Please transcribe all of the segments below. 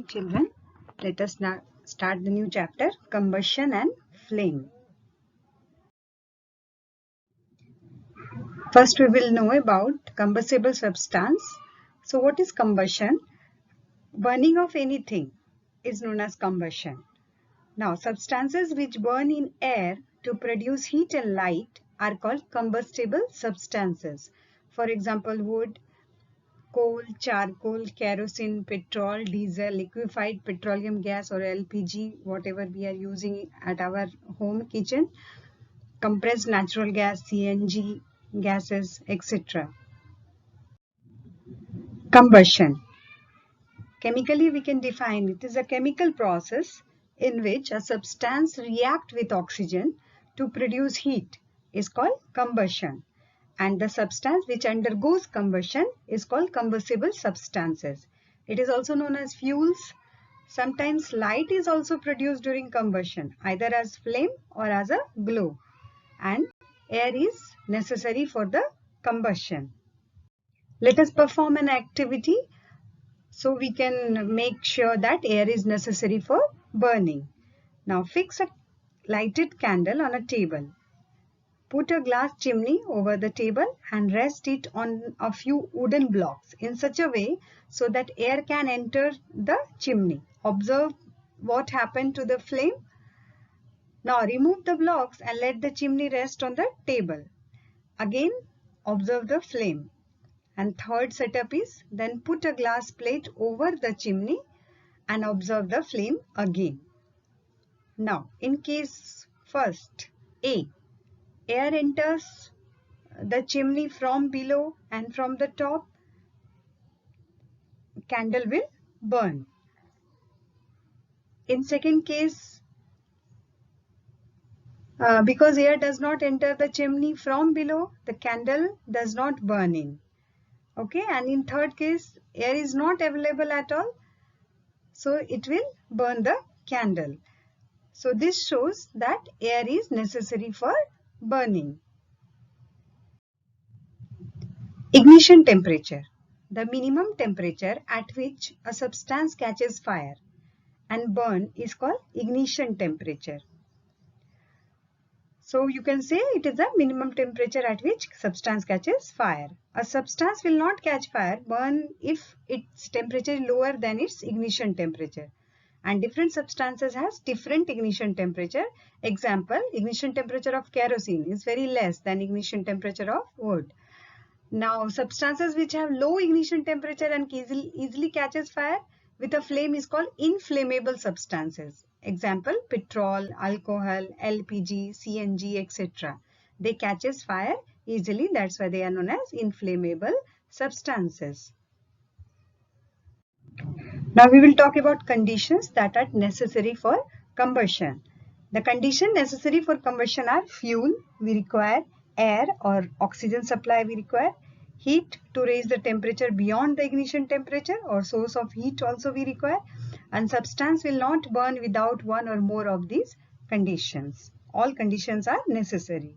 Children, let us now start the new chapter, combustion and flame. First, we will know about combustible substance. So, what is combustion? Burning of anything is known as combustion. Now, substances which burn in air to produce heat and light are called combustible substances. For example, wood, coal, charcoal, kerosene, petrol, diesel, liquefied petroleum gas or LPG, whatever we are using at our home kitchen, compressed natural gas, CNG, gases, etc. Combustion. Chemically, we can define it is a chemical process in which a substance reacts with oxygen to produce heat is called combustion. And the substance which undergoes combustion is called combustible substances. It is also known as fuels. Sometimes light is also produced during combustion, either as flame or as a glow. And air is necessary for the combustion. Let us perform an activity so we can make sure that air is necessary for burning. Now fix a lighted candle on a table. Put a glass chimney over the table and rest it on a few wooden blocks in such a way so that air can enter the chimney. Observe what happened to the flame. Now remove the blocks and let the chimney rest on the table. Again, observe the flame. And third setup is then put a glass plate over the chimney and observe the flame again. Now, in case first, A, air enters the chimney from below and from the top, candle will burn. In second case, because air does not enter the chimney from below, the candle does not burn in. Okay, and in third case, air is not available at all, so it will burn the candle. So this shows that air is necessary for burning. Ignition temperature. The minimum temperature at which a substance catches fire and burn is called ignition temperature. So you can say it is the minimum temperature at which substance catches fire. A substance will not catch fire, burn if its temperature is lower than its ignition temperature. And different substances has different ignition temperature. Example, ignition temperature of kerosene is very less than ignition temperature of wood. Now, substances which have low ignition temperature and easily catches fire with a flame is called inflammable substances. Example, petrol, alcohol, LPG, CNG, etc. They catches fire easily. That's why they are known as inflammable substances. Now we will talk about conditions that are necessary for combustion. The conditions necessary for combustion are fuel, we require air or oxygen supply we require, heat to raise the temperature beyond the ignition temperature or source of heat also we require, and substance will not burn without one or more of these conditions. All conditions are necessary.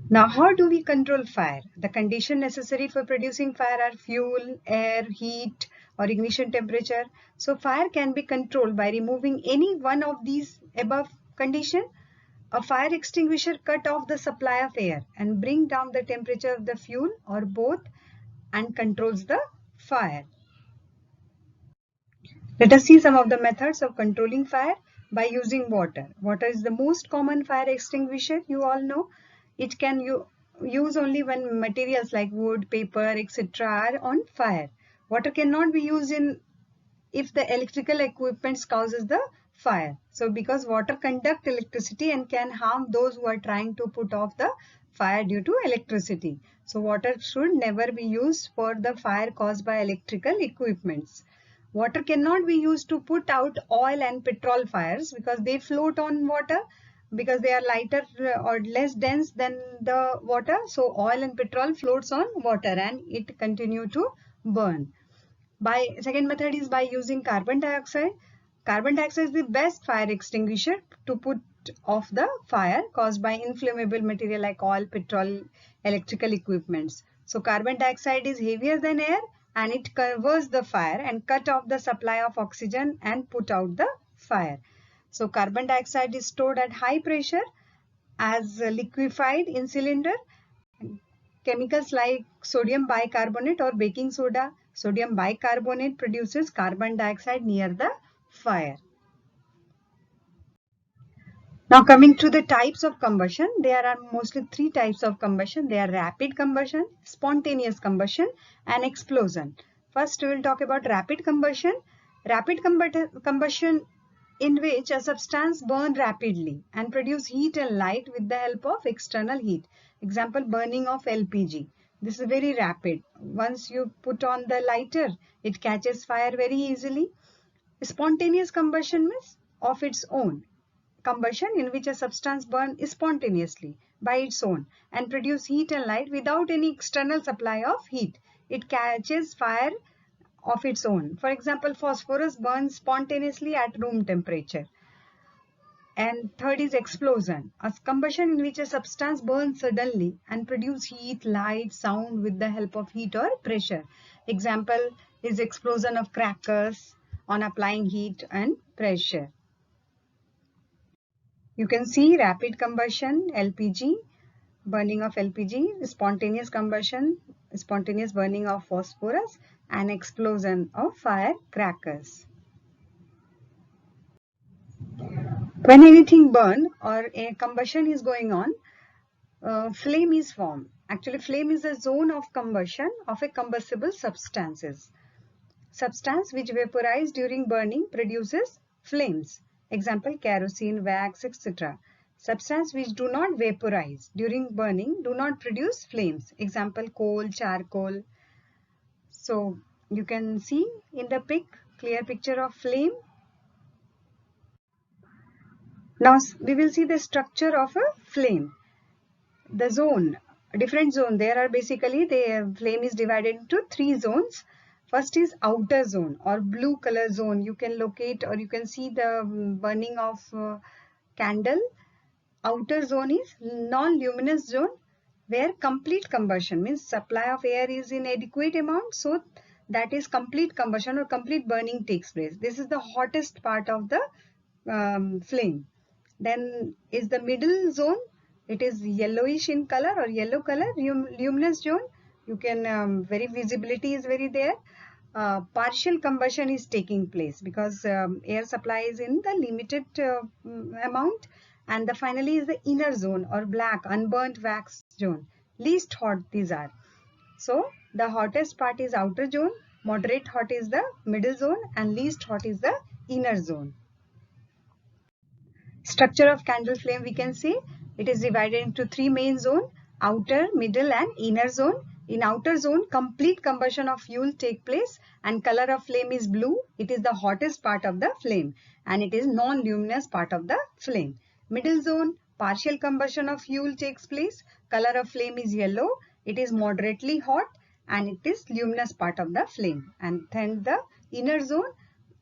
Now, how do we control fire? The conditions necessary for producing fire are fuel, air, heat, or ignition temperature. So, fire can be controlled by removing any one of these above conditions. A fire extinguisher cut off the supply of air and bring down the temperature of the fuel or both and controls the fire. Let us see some of the methods of controlling fire by using water. Water is the most common fire extinguisher, you all know. It can use only when materials like wood, paper, etc. are on fire. Water cannot be used if the electrical equipment causes the fire. So because water conducts electricity and can harm those who are trying to put off the fire due to electricity. So water should never be used for the fire caused by electrical equipments. Water cannot be used to put out oil and petrol fires because they float on water because they are lighter or less dense than the water. So oil and petrol floats on water and it continue to burn. Second method is by using carbon dioxide. Carbon dioxide is the best fire extinguisher to put off the fire caused by inflammable material like oil, petrol, electrical equipments. So carbon dioxide is heavier than air and it covers the fire and cut off the supply of oxygen and put out the fire. So carbon dioxide is stored at high pressure as liquefied in cylinder. Chemicals like sodium bicarbonate or baking soda, sodium bicarbonate produces carbon dioxide near the fire. Now coming to the types of combustion, there are mostly three types of combustion. They are rapid combustion, spontaneous combustion and explosion. First we will talk about rapid combustion. Rapid combustion in which a substance burns rapidly and produce heat and light with the help of external heat. Example, burning of LPG. This is very rapid. Once you put on the lighter, it catches fire very easily. Spontaneous combustion means of its own. Combustion in which a substance burns spontaneously by its own and produce heat and light without any external supply of heat. It catches fire of its own. For example, phosphorus burns spontaneously at room temperature. And third is explosion, a combustion in which a substance burns suddenly and produce heat, light, sound with the help of heat or pressure. Example is explosion of crackers on applying heat and pressure. You can see rapid combustion, LPG, burning of LPG, spontaneous combustion, spontaneous burning of phosphorus, and explosion of firecrackers. When anything burn or a combustion is going on, flame is formed. Actually, flame is a zone of combustion of a combustible substances. Substance which vaporize during burning produces flames. Example, kerosene, wax, etc. Substance which do not vaporize during burning do not produce flames. Example, coal, charcoal. So you can see in the clear picture of flame. Now we will see the structure of a flame. The zone, different zone. There are basically the flame is divided into three zones. First is outer zone or blue color zone. You can locate or you can see the burning of candle. Outer zone is non-luminous zone where complete combustion means supply of air is in adequate amount. So that is complete combustion or complete burning takes place. This is the hottest part of the flame. Then is the middle zone. It is yellowish in color or yellow color, luminous zone. You can, very visibility is very there. Partial combustion is taking place because air supply is in the limited amount. And the finally is the inner zone or black, unburnt wax zone. Least hot these are. So the hottest part is outer zone, moderate hot is the middle zone and least hot is the inner zone. Structure of candle flame we can see it is divided into three main zones, outer, middle and inner zone. In outer zone, complete combustion of fuel take place and color of flame is blue. It is the hottest part of the flame and it is non-luminous part of the flame. Middle zone, partial combustion of fuel takes place. Color of flame is yellow. It is moderately hot and it is luminous part of the flame. And then the inner zone,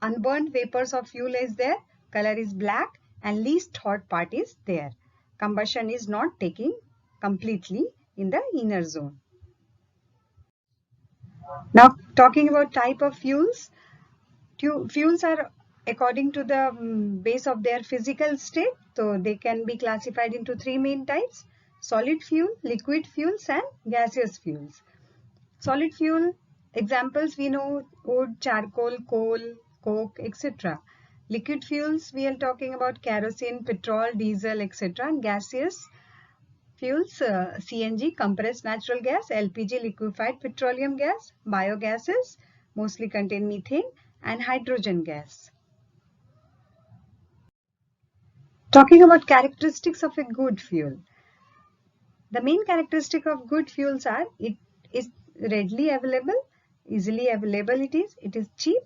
unburnt vapors of fuel is there. Color is black and least hot part is there. Combustion is not taking completely in the inner zone. Now talking about type of fuels. Fuels are according to the base of their physical state. So they can be classified into three main types. Solid fuel, liquid fuels and gaseous fuels. Solid fuel examples we know wood, charcoal, coal, coke, etc. Liquid fuels we are talking about kerosene, petrol, diesel, etc. And gaseous fuels CNG, compressed natural gas, LPG, liquefied petroleum gas, biogases mostly contain methane and hydrogen gas. Talking about characteristics of a good fuel. The main characteristic of good fuels are it is readily available, easily available it is cheap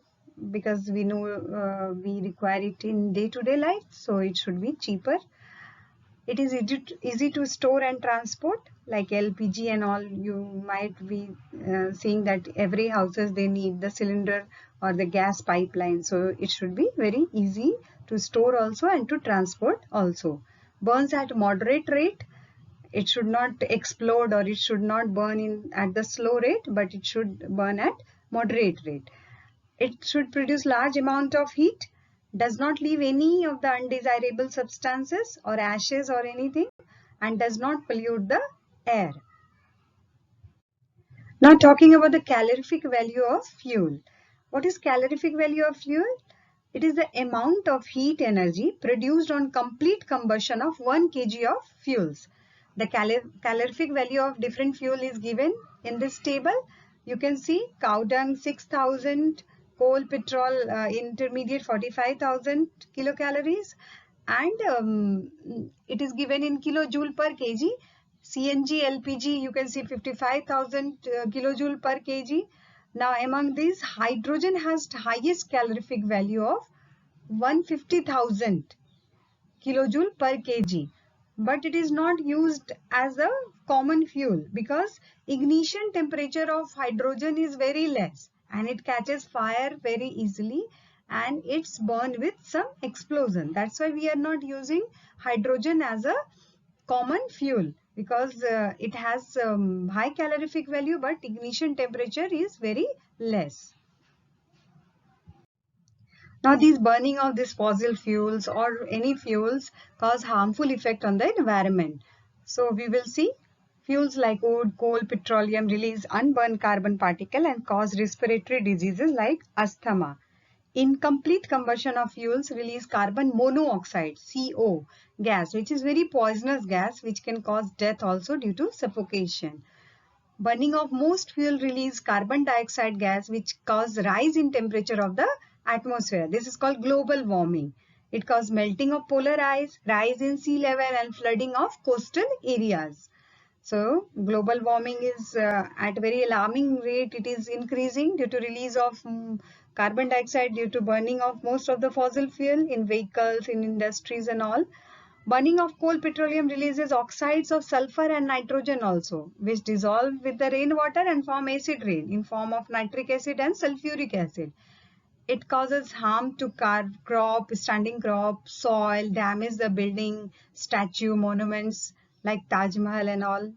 because we know we require it in day-to-day life, so it should be cheaper. It is easy to store and transport like LPG and all. You might be seeing that every houses they need the cylinder or the gas pipeline, so it should be very easy to store also and to transport also. Burns at moderate rate. It should not explode or it should not burn at the slow rate, but it should burn at moderate rate. It should produce large amount of heat, does not leave any of the undesirable substances or ashes or anything, and does not pollute the air. Now talking about the calorific value of fuel. What is calorific value of fuel? It is the amount of heat energy produced on complete combustion of 1 kg of fuels. The calorific value of different fuel is given in this table. You can see cow dung 6000, coal, petrol, intermediate 45,000 kilocalories, and it is given in kilojoule per kg. CNG, LPG, you can see 55,000 kilojoule per kg. Now among these, hydrogen has highest calorific value of 150,000 kilojoule per kg. But it is not used as a common fuel because ignition temperature of hydrogen is very less and it catches fire very easily and it's burned with some explosion. That's why we are not using hydrogen as a common fuel because it has high calorific value but ignition temperature is very less. Now these burning of these fossil fuels or any fuels cause harmful effect on the environment. So we will see fuels like wood, coal, petroleum release unburned carbon particle and cause respiratory diseases like asthma. Incomplete combustion of fuels release carbon monoxide CO gas, which is very poisonous gas which can cause death also due to suffocation. Burning of most fuel release carbon dioxide gas which cause rise in temperature of the atmosphere. This is called global warming. It causes melting of polar ice, rise in sea level and flooding of coastal areas. So global warming is at a very alarming rate. It is increasing due to release of carbon dioxide due to burning of most of the fossil fuel in vehicles, in industries and all. Burning of coal petroleum releases oxides of sulfur and nitrogen also, which dissolve with the rainwater and form acid rain in form of nitric acid and sulfuric acid. It causes harm to crop, standing crop, soil, damage the building, statue, monuments like Taj Mahal and all.